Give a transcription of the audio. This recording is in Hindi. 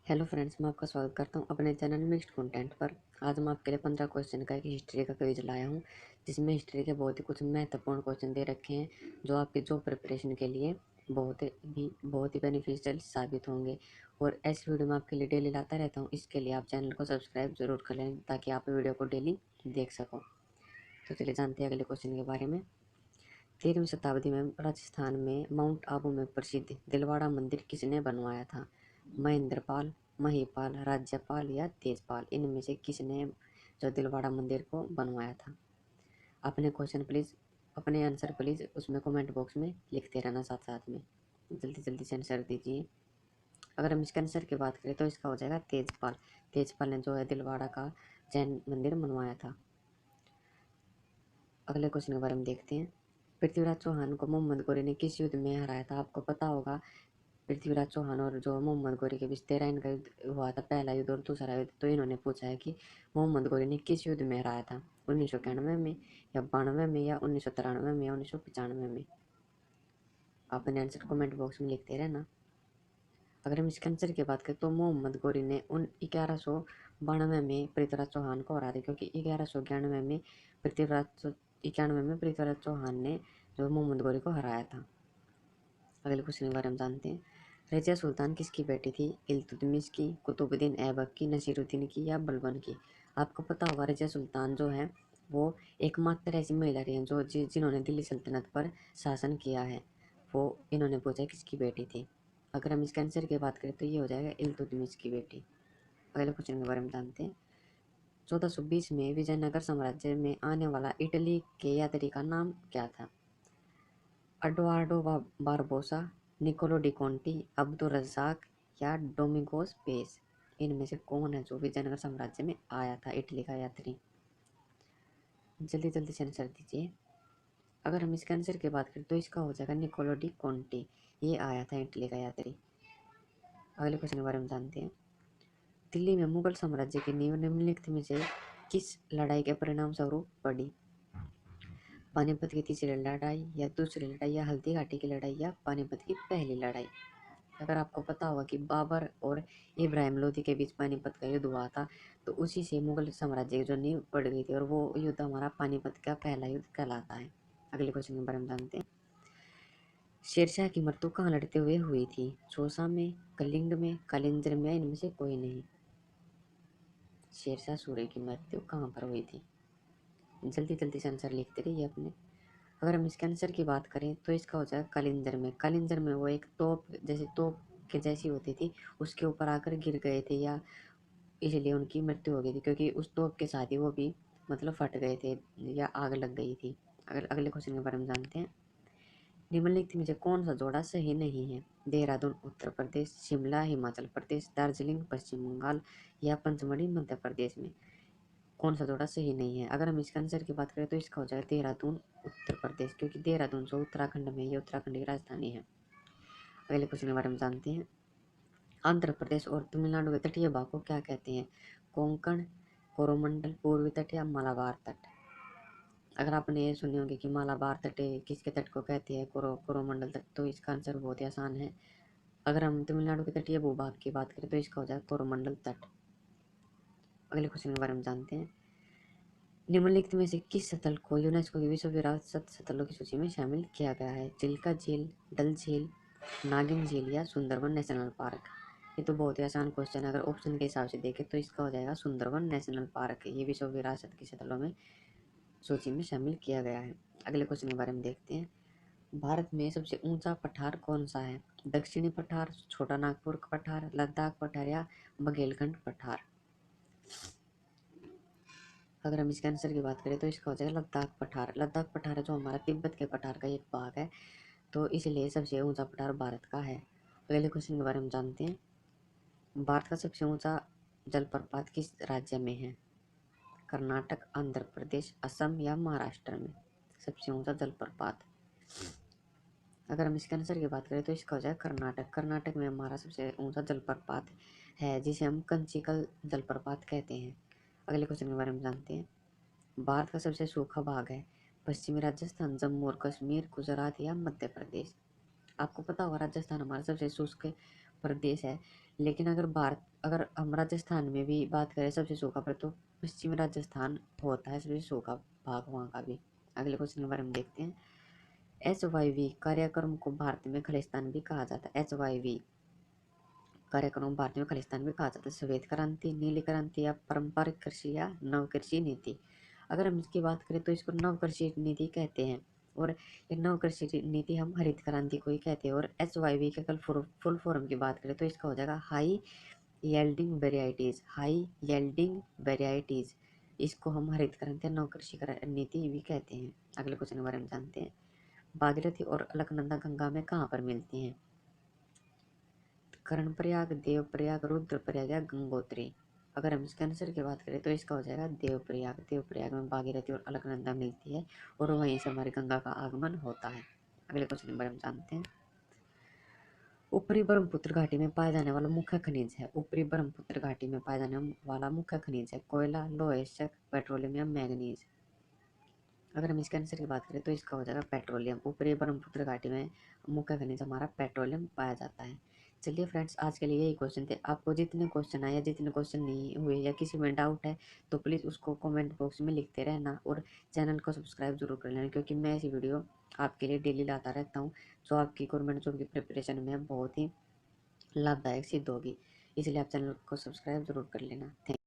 हेलो फ्रेंड्स, मैं आपका स्वागत करता हूं अपने चैनल मिक्स्ड कंटेंट पर। आज मैं आपके लिए 15 क्वेश्चन का एक हिस्ट्री का क्विज लाया हूं, जिसमें हिस्ट्री के बहुत ही कुछ महत्वपूर्ण क्वेश्चन दे रखे हैं, जो आपकी जॉब प्रिपरेशन के लिए बहुत ही बेनिफिशियल साबित होंगे। और ऐसी वीडियो मैं आपके लिए डेली लाता रहता हूँ। इसके लिए आप चैनल को सब्सक्राइब जरूर कर लें, ताकि आप वीडियो को डेली देख सको। तो चलिए जानते हैं अगले क्वेश्चन के बारे में। 13वीं शताब्दी में राजस्थान में माउंट आबू में प्रसिद्ध दिलवाड़ा मंदिर किसने बनवाया था? महेंद्रपाल, महिपाल, राज्यपाल या तेजपाल? इनमें से किसने जो दिलवाड़ा मंदिर को बनवाया था? अपने आंसर प्लीज उसमें कमेंट बॉक्स में लिखते रहना साथ साथ में। जल्दी जल्दी से आंसर दीजिए। अगर हम इसके आंसर की बात करें तो इसका हो जाएगा तेजपाल। तेजपाल ने जो है दिलवाड़ा का जैन मंदिर बनवाया था। अगले क्वेश्चन के बारे में देखते हैं। पृथ्वीराज चौहान को मोहम्मद गौरी ने किस युद्ध में हराया था? आपको पता होगा, पृथ्वीराज चौहान और जो मोहम्मद गौरी के बीच 13 इनका युद्ध हुआ था, पहला युद्ध और दूसरा युद्ध। तो इन्होंने पूछा है कि मोहम्मद गौरी ने किस युद्ध में हराया था? 1991 में या 92 में या 1993 में या 1995 में? आप अपने आंसर कमेंट बॉक्स में लिखते रहना। अगर हम इसके आंसर की बात करें तो मोहम्मद गौरी ने 1192 में पृथ्वीराज चौहान को हरा दिया, क्योंकि 1191 में पृथ्वीराज चौहान ने जो मोहम्मद गौरी को हराया था। अगले क्वेश्चन के बारे में जानते हैं। रजिया सुल्तान किसकी बेटी थी? इल्तुतमिश की, कुतुबुद्दीन ऐबक की, नसीरुद्दीन की या बलबन की? आपको पता होगा, रजिया सुल्तान जो है वो एकमात्र ऐसी महिला रही हैं जिन्होंने दिल्ली सल्तनत पर शासन किया है। वो इन्होंने पूछा किसकी बेटी थी। अगर हम इसके आंसर की बात करें तो ये हो जाएगा इल्तुतमिश की बेटी। अगले क्वेश्चन के बारे में जानते हैं। 1420 में विजयनगर साम्राज्य में आने वाला इटली के यात्री का नाम क्या था? Eduardo Barbosa, Niccolo de Conti, Abdul Razzaq या डोमिंगोस पेस? इनमें से कौन है जो विजयनगर साम्राज्य में आया था इटली का यात्री? जल्दी जल्दी से आंसर दीजिए। अगर हम इसके आंसर की बात करें तो इसका हो जाएगा निकोलो डी कॉन्टी। ये आया था इटली का यात्री। अगले क्वेश्चन के बारे में जानते हैं। दिल्ली में मुगल साम्राज्य की नींव निम्नलिखित में से किस लड़ाई के परिणाम स्वरूप पड़ी? पानीपत की तीसरी लड़ाई या दूसरी लड़ाई या हल्दी घाटी की लड़ाई या पानीपत की पहली लड़ाई? अगर आपको पता होगा कि बाबर और इब्राहिम लोदी के बीच पानीपत का युद्ध हुआ था, तो उसी से मुगल साम्राज्य की जो नींव पड़ गई थी, और वो युद्ध हमारा पानीपत का पहला युद्ध कहलाता है। अगले क्वेश्चन के बारे में जानते हैं। शेरशाह की मृत्यु कहाँ लड़ते हुए हुई थी? चौसा में, कलिंग में, कालिंजर में, इनमें से कोई नहीं? शेरशाह सूरी की मृत्यु कहाँ पर हुई थी? जल्दी जल्दी से आंसर लिखते रहिए अपने। अगर हम इसके आंसर की बात करें तो इसका हो जाएगा कालिंजर में। कालिंजर में वो एक तोप के जैसी होती थी, उसके ऊपर आकर गिर गए थे, या इसलिए उनकी मृत्यु हो गई थी, क्योंकि उस तोप के साथ ही वो भी मतलब फट गए थे या आग लग गई थी। अगर अगले क्वेश्चन के बारे में जानते हैं। निम्नलिखित में से कौन सा जोड़ा सही नहीं है? देहरादून उत्तर प्रदेश, शिमला हिमाचल प्रदेश, दार्जिलिंग पश्चिम बंगाल या पंचमढ़ी मध्य प्रदेश में? कौन सा जोड़ा सही नहीं है? अगर हम इसका आंसर की बात करें तो इसका हो जाएगा देहरादून उत्तर प्रदेश, क्योंकि देहरादून जो उत्तराखंड में, ये उत्तराखंड की राजधानी है। अगले क्वेश्चन के बारे में जानते हैं। आंध्र प्रदेश और तमिलनाडु के तटीय भाग को क्या कहते हैं? कोंकण, कोरोमंडल, पूर्वी तट या मालाबार तट? अगर आपने ये सुने होंगे कि मालाबार तट किसके तट को कहते हैं, कोरोमंडल तट, तो इसका आंसर बहुत ही आसान है। अगर हम तमिलनाडु के तटीय भूभाग की बात करें तो इसका हो जाएगा कोरोमंडल तट। अगले क्वेश्चन के बारे में जानते हैं। निम्नलिखित में से किस स्थल को यूनेस्को की विश्व विरासत स्थलों की सूची में शामिल किया गया है? चिल्का झील, डल झील, नागिन झील या सुंदरबन नेशनल पार्क? ये तो बहुत ही आसान क्वेश्चन है। अगर ऑप्शन के हिसाब से देखें तो इसका हो जाएगा सुंदरबन नेशनल पार्क। ये विश्व विरासत के स्थलों में सूची में शामिल किया गया है। अगले क्वेश्चन के बारे में देखते हैं। भारत में सबसे ऊंचा पठार कौन सा है? दक्षिणी पठार, छोटा नागपुर पठार, लद्दाख पठार या बघेलखंड पठार? अगर हम इसके आंसर की बात करें तो इसका हो जाएगा लद्दाख पठार। लद्दाख पठार जो हमारा तिब्बत के पठार का एक भाग है, तो इसलिए सबसे ऊंचा पठार भारत का है। अगले क्वेश्चन के बारे में जानते हैं। भारत का सबसे ऊंचा जलप्रपात किस राज्य में है? कर्नाटक, आंध्र प्रदेश, असम या महाराष्ट्र में? सबसे ऊंचा जलप्रपात, अगर हम इसके आंसर की बात करें तो इसका हो जाएगा कर्नाटक। कर्नाटक में हमारा सबसे ऊंचा जलप्रपात है, जिसे हम कंचिकल जलप्रपात कहते हैं। अगले क्वेश्चन के बारे में जानते हैं। भारत का सबसे सूखा भाग है? पश्चिमी राजस्थान, जम्मू और कश्मीर, गुजरात या मध्य प्रदेश? आपको पता होगा राजस्थान हमारा सबसे शुष्क प्रदेश है। लेकिन अगर हम राजस्थान में भी बात करें सबसे सूखा पर, तो पश्चिमी राजस्थान होता है सबसे सूखा भाग वहाँ का भी। अगले क्वेश्चन के बारे में देखते हैं। HYV कार्यक्रम को भारत में खालिस्तान भी कहा जाता है। HYV कार्यक्रम भारत में खालिस्तान भी कहा जाता है। श्वेत क्रांति, नीली क्रांति या पारंपरिक कृषि या नव कृषि नीति। अगर हम इसकी बात करें तो इसको नव कृषि नीति कहते हैं, और ये नव कृषि नीति हम हरित क्रांति को ही कहते हैं। और HYV के कल फुल फॉर्म की बात करें तो इसका हो जाएगा high yielding varieties. High yielding varieties, इसको हम हरित क्रांति या नव कृषि नीति भी कहते हैं। अगले क्वेश्चन के बारे में जानते हैं। भागीरथी और अलकनंदा गंगा में कहाँ पर मिलती हैं? कर्णप्रयाग, देवप्रयाग, रुद्रप्रयाग या गंगोत्री। अगर हम इसके आंसर की बात करें तो इसका हो जाएगा देवप्रयाग। देवप्रयाग में भागीरथी और अलकनंदा मिलती है और वहीं से हमारी गंगा का आगमन होता है। अगले क्वेश्चन के बारे में जानते हैं। ऊपरी ब्रह्मपुत्र घाटी में पाया जाने वाला मुख्य खनिज है। ऊपरी ब्रह्मपुत्र घाटी में पाया जाने वाला मुख्य खनिज है कोयला, लोह, शक, पेट्रोलियम या मैग्नीज। अगर हम इसके आंसर की बात करें तो इसका हो जाएगा पेट्रोलियम। ऊपरी ब्रह्मपुत्र घाटी में मुख्य खनिज हमारा पेट्रोलियम पाया जाता है। चलिए फ्रेंड्स, आज के लिए यही क्वेश्चन थे। आपको जितने क्वेश्चन आए या जितने क्वेश्चन नहीं हुए या किसी में डाउट है तो प्लीज़ उसको कमेंट बॉक्स में लिखते रहना, और चैनल को सब्सक्राइब जरूर कर लेना, क्योंकि मैं ऐसी वीडियो आपके लिए डेली लाता रहता हूँ जो आपकी गवर्नमेंट जॉब की प्रिपरेशन में बहुत ही लाभदायक सिद्ध होगी। इसलिए आप चैनल को सब्सक्राइब जरूर कर लेना। थैंक